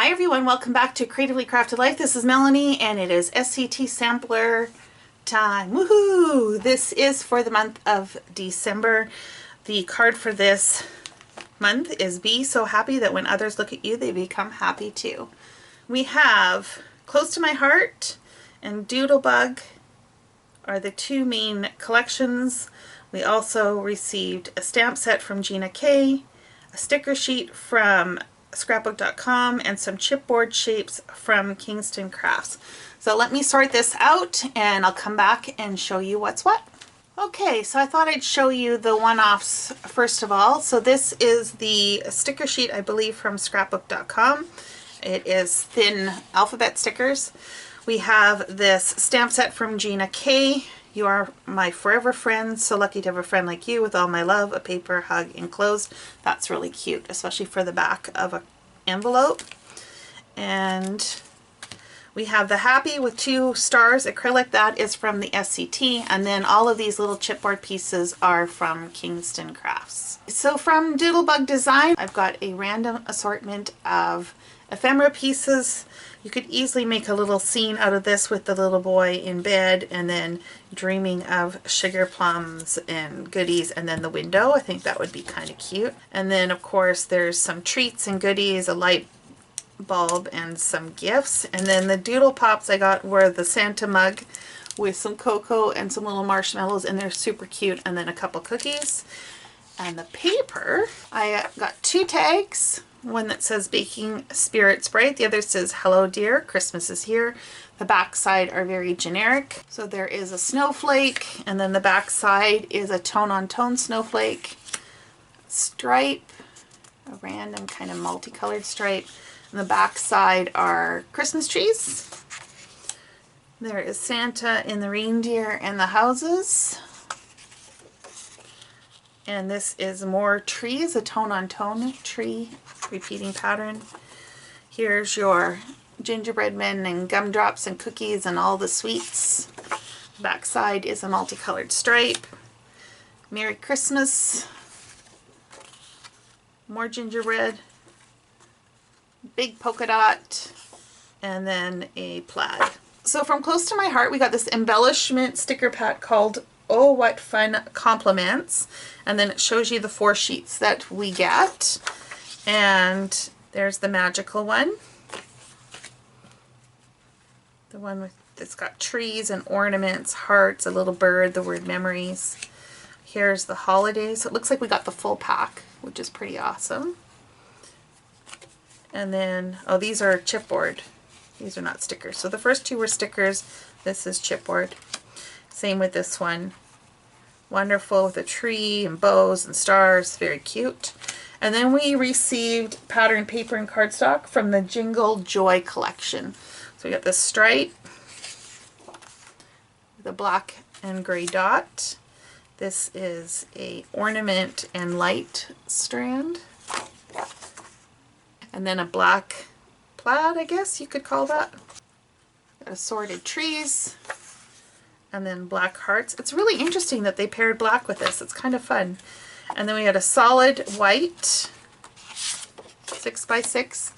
Hi everyone, welcome back to Creatively Crafted Life. This is Melanie and it is SCT Sampler time. Woohoo! This is for the month of December. The card for this month is Be So Happy That When Others Look at You, They Become Happy Too. We have Close to My Heart and Doodlebug are the two main collections. We also received a stamp set from Gina K, a sticker sheet from scrapbook.com, and some chipboard shapes from Kingston Crafts. So let me sort this out and I'll come back and show you what's what. Okay, so I thought I'd show you the one-offs first of all. So this is the sticker sheet, I believe, from scrapbook.com. It is thin alphabet stickers. We have this stamp set from Gina K. You are my forever friend, so lucky to have a friend like you. With all my love, a paper hug enclosed. That's really cute, especially for the back of an envelope. And we have the Happy with 2 stars acrylic. That is from the SCT. And then all of these little chipboard pieces are from Kingston Crafts. So from Doodlebug Design, I've got a random assortment of ephemera pieces. You could easily make a little scene out of this with the little boy in bed and then dreaming of sugar plums and goodies, and then the window. I think that would be kind of cute. And then of course there's some treats and goodies, a light bulb and some gifts. And then the doodle pops I got were the Santa mug with some cocoa and some little marshmallows, and they're super cute, and then a couple cookies. And the paper, I got 2 tags. One that says Baking Spirits Bright, the other says Hello Dear, Christmas is Here. The back side are very generic. So there is a snowflake, and then the back side is a tone-on-tone snowflake, stripe, a random kind of multicolored stripe, and the back side are Christmas trees. There is Santa and the reindeer and the houses. And this is more trees, a tone-on-tone tree repeating pattern. Here's your gingerbread men and gumdrops and cookies and all the sweets. Back side is a multicolored stripe. Merry Christmas. More gingerbread. Big polka dot. And then a plaid. So from Close to My Heart, we got this embellishment sticker pack called Oh What Fun Compliments, and then it shows you the 4 sheets that we get. And there's the magical one, the one with that's got trees and ornaments, hearts, a little bird, the word memories. Here's the holidays. So it looks like we got the full pack, which is pretty awesome. And then, oh, these are chipboard. These are not stickers. So the first 2 were stickers. This is chipboard. Same with this one. Wonderful, with a tree and bows and stars. Very cute. And then we received pattern paper and cardstock from the Jingle Joy collection. So we got this stripe, the black and gray dot. This is a ornament and light strand. And then a black plaid, I guess you could call that. Got assorted trees. And then black hearts. It's really interesting that they paired black with this. It's kind of fun. And then we had a solid white 6x6,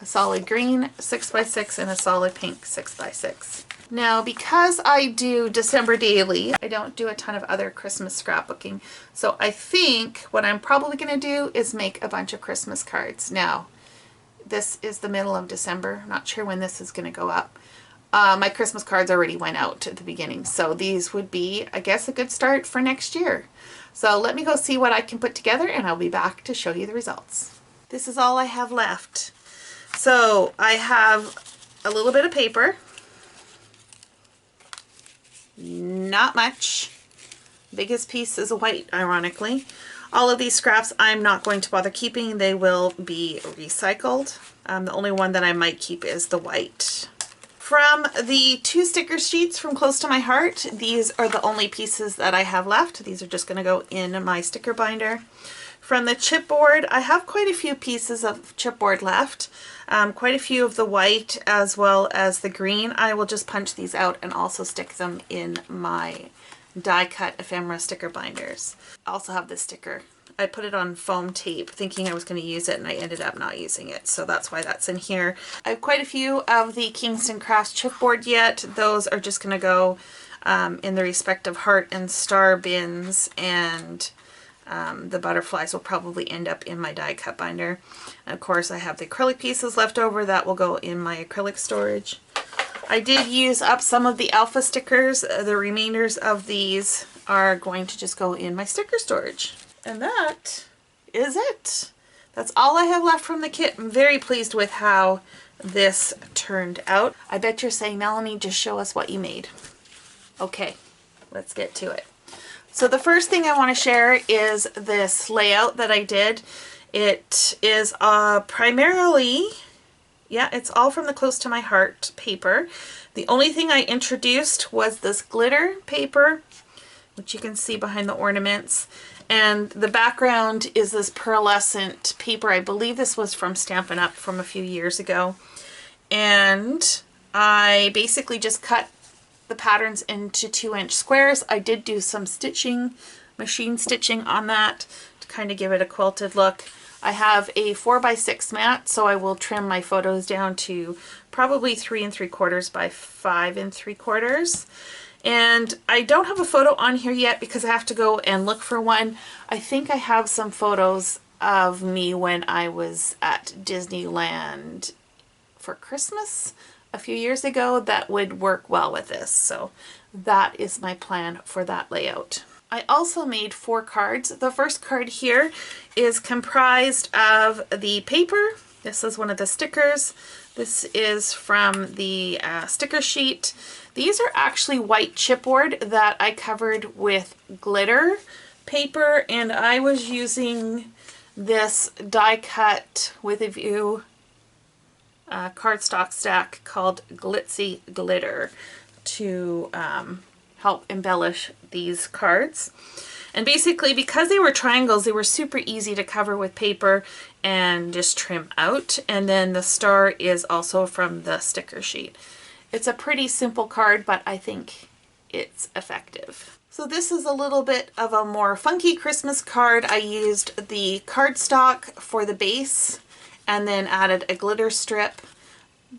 a solid green 6x6, and a solid pink 6x6. Now, because I do December daily, I don't do a ton of other Christmas scrapbooking. So I think what I'm probably going to do is make a bunch of Christmas cards. Now, this is the middle of December. I'm not sure when this is going to go up. My Christmas cards already went out at the beginning, so these would be, I guess, a good start for next year. So let me go see what I can put together, and I'll be back to show you the results. This is all I have left. So I have a little bit of paper, not much. Biggest piece is white, ironically. All of these scraps I'm not going to bother keeping. They will be recycled. The only one that I might keep is the white. From the 2 sticker sheets from Close to My Heart, these are the only pieces that I have left. These are just going to go in my sticker binder. From the chipboard, I have quite a few pieces of chipboard left. Quite a few of the white as well as the green. I will just punch these out and also stick them in my die cut ephemera sticker binders. I also have this sticker I put it on foam tape thinking I was going to use it, and I ended up not using it. So that's why that's in here. I have quite a few of the Kingston Crafts chipboard yet. Those are just going to go in the respective heart and star bins, and the butterflies will probably end up in my die cut binder. And of course, I have the acrylic pieces left over that will go in my acrylic storage. I did use up some of the alpha stickers. The remainders of these are going to just go in my sticker storage. And that is it. That's all I have left from the kit. I'm very pleased with how this turned out. I bet you're saying, Melanie, just show us what you made. Okay, let's get to it. So the first thing I want to share is this layout that I did. It is primarily, yeah, it's all from the Close to My Heart paper. The only thing I introduced was this glitter paper, which you can see behind the ornaments. And the background is this pearlescent paper. I believe this was from Stampin' Up! From a few years ago. And I basically just cut the patterns into 2-inch squares. I did do some stitching, machine stitching on that to kind of give it a quilted look. I have a 4x6 mat, so I will trim my photos down to probably 3 3/4 by 5 3/4. And I don't have a photo on here yet because I have to go and look for one. I think I have some photos of me when I was at Disneyland for Christmas a few years ago that would work well with this. So that is my plan for that layout. I also made 4 cards. The first card here is comprised of the paper. This is one of the stickers. This is from the sticker sheet. These are actually white chipboard that I covered with glitter paper, and I was using this die cut with a view cardstock stack called Glitzy Glitter to help embellish these cards. And basically, because they were triangles, they were super easy to cover with paper and just trim out. And then the star is also from the sticker sheet. It's a pretty simple card, but I think it's effective. So this is a little bit of a more funky Christmas card. I used the cardstock for the base and then added a glitter strip.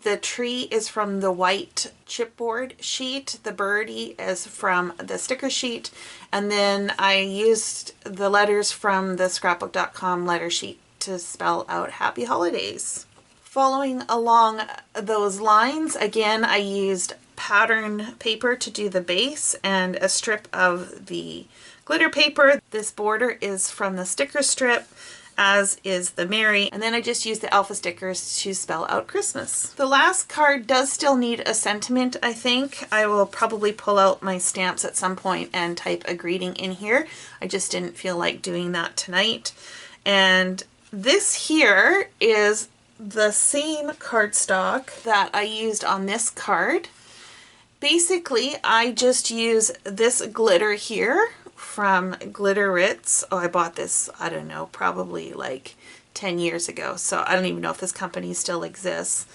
The tree is from the white chipboard sheet. The birdie is from the sticker sheet. And then I used the letters from the scrapbook.com letter sheet to spell out Happy Holidays. Following along those lines, again, I used pattern paper to do the base and a strip of the glitter paper. This border is from the sticker strip, as is the Mary, and then I just used the alpha stickers to spell out Christmas. The last card does still need a sentiment, I think. I will probably pull out my stamps at some point and type a greeting in here. I just didn't feel like doing that tonight. And this here is the same cardstock that I used on this card. Basically, I just use this glitter here from Glitter Ritz. Oh, I bought this, I don't know, probably like 10 years ago. So I don't even know if this company still exists.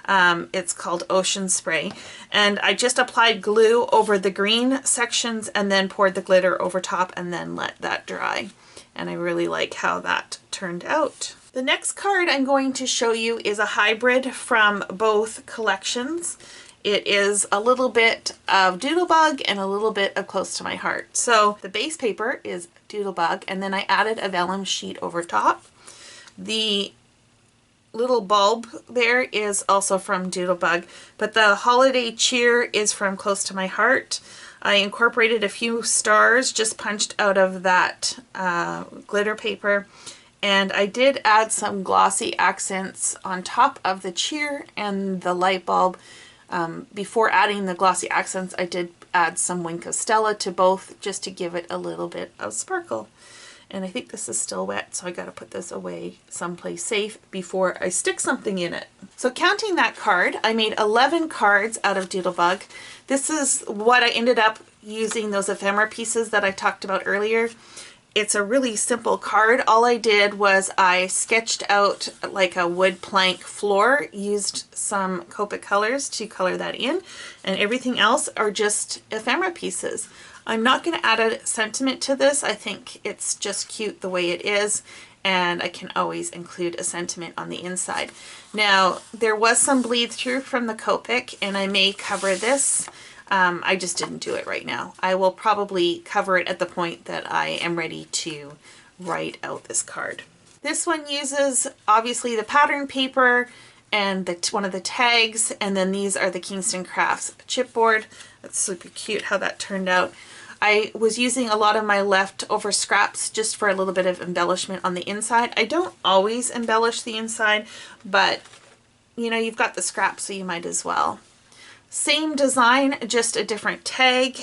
It's called Ocean Spray. And I just applied glue over the green sections and then poured the glitter over top and then let that dry. And I really like how that turned out. The next card I'm going to show you is a hybrid from both collections. It is a little bit of Doodlebug and a little bit of Close to My Heart. So the base paper is Doodlebug, and then I added a vellum sheet over top. The little bulb there is also from Doodlebug, but the holiday cheer is from Close to My Heart. I incorporated a few stars just punched out of that glitter paper, and I did add some glossy accents on top of the cheer and the light bulb. Before adding the glossy accents, I did add some Wink of Stella to both just to give it a little bit of sparkle. And I think this is still wet, so I got to put this away someplace safe before I stick something in it. So counting that card, I made 11 cards out of Doodlebug. This is what I ended up using, those ephemera pieces that I talked about earlier. It's a really simple card. All I did was I sketched out like a wood plank floor, used some Copic colors to color that in, and everything else are just ephemera pieces. I'm not going to add a sentiment to this. I think it's just cute the way it is, and I can always include a sentiment on the inside. Now, there was some bleed through from the Copic, and I may cover this. I just didn't do it right now. I will probably cover it at the point that I am ready to write out this card. This one uses obviously the pattern paper and one of the tags, and then these are the Kingston Crafts chipboard. That's super cute how that turned out. I was using a lot of my leftover scraps just for a little bit of embellishment on the inside. I don't always embellish the inside, but you know, you've got the scraps, so you might as well. Same design, just a different tag.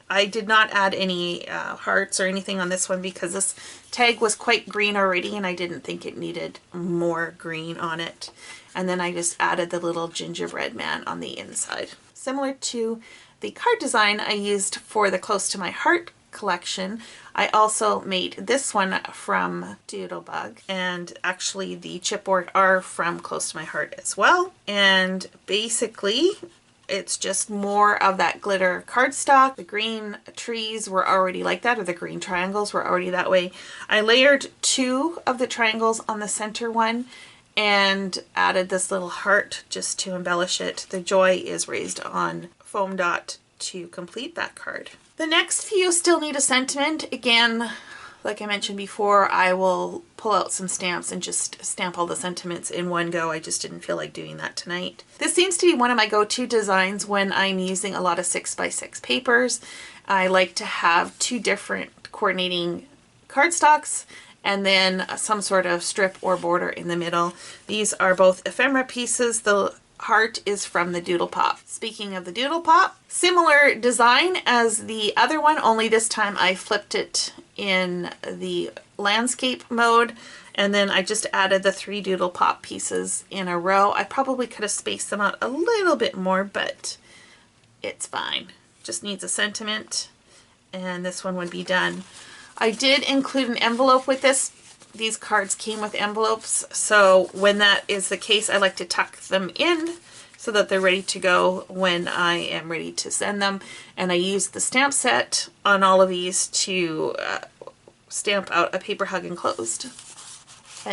I did not add any hearts or anything on this one because this tag was quite green already and I didn't think it needed more green on it. And then I just added the little gingerbread man on the inside. Similar to the card design I used for the Close to My Heart collection, I also made this one from Doodlebug, and actually the chipboard are from Close to My Heart as well. And basically it's just more of that glitter cardstock. The green trees were already like that, or the green triangles were already that way. I layered 2 of the triangles on the center one and added this little heart just to embellish it. The joy is raised on foam dot to complete that card. The next few still need a sentiment. Again, like I mentioned before, I will pull out some stamps and just stamp all the sentiments in one go. I just didn't feel like doing that tonight. This seems to be one of my go-to designs when I'm using a lot of 6x6 papers. I like to have 2 different coordinating cardstocks and then some sort of strip or border in the middle. These are both ephemera pieces. The heart is from the Doodle Pop. Speaking of the Doodle Pop, similar design as the other one, only this time I flipped it in the landscape mode, and then I just added the 3 Doodle Pop pieces in a row. I probably could have spaced them out a little bit more, but it's fine. Just needs a sentiment, and this one would be done. I did include an envelope with this. These cards came with envelopes, so when that is the case, I like to tuck them in so that they're ready to go when I am ready to send them. And I used the stamp set on all of these to stamp out a paper hug enclosed. I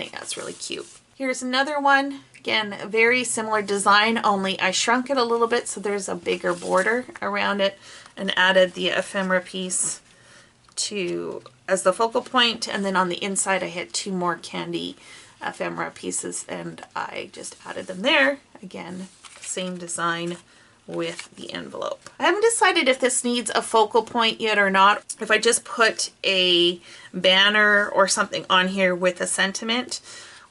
think that's really cute. Here's another one. Again, very similar design, only I shrunk it a little bit so there's a bigger border around it, and added the ephemera piece as the focal point, and then on the inside I had 2 more candy ephemera pieces and I just added them there. Again, same design with the envelope. I haven't decided if this needs a focal point yet or not. If I just put a banner or something on here with a sentiment,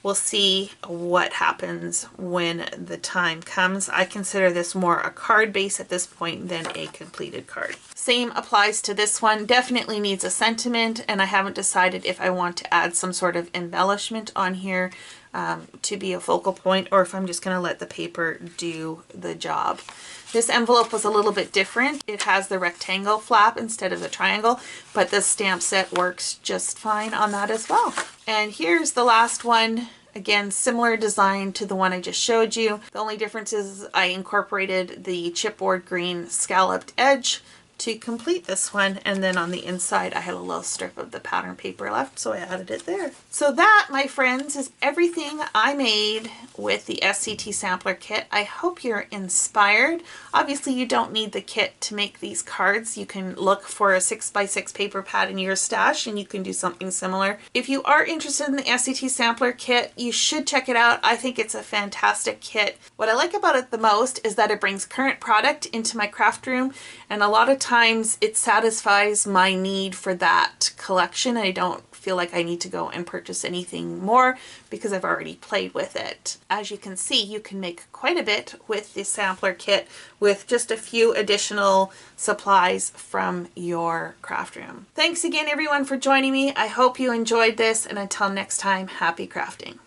we'll see what happens when the time comes. I consider this more a card base at this point than a completed card. Same applies to this one. Definitely needs a sentiment, and I haven't decided if I want to add some sort of embellishment on here to be a focal point, or if I'm just going to let the paper do the job. This envelope was a little bit different. It has the rectangle flap instead of the triangle, but the stamp set works just fine on that as well. And here's the last one. Again, similar design to the one I just showed you. The only difference is I incorporated the chipboard green scalloped edge to complete this one, and then on the inside I had a little strip of the pattern paper left, so I added it there. So that, my friends, is everything I made with the SCT Sampler Kit. I hope you're inspired. Obviously you don't need the kit to make these cards. You can look for a 6x6 paper pad in your stash and you can do something similar. If you are interested in the SCT Sampler Kit, you should check it out. I think it's a fantastic kit. What I like about it the most is that it brings current product into my craft room, and a lot of times it satisfies my need for that collection. I don't feel like I need to go and purchase anything more because I've already played with it. As you can see, you can make quite a bit with the sampler kit with just a few additional supplies from your craft room. Thanks again everyone for joining me. I hope you enjoyed this, and until next time, happy crafting.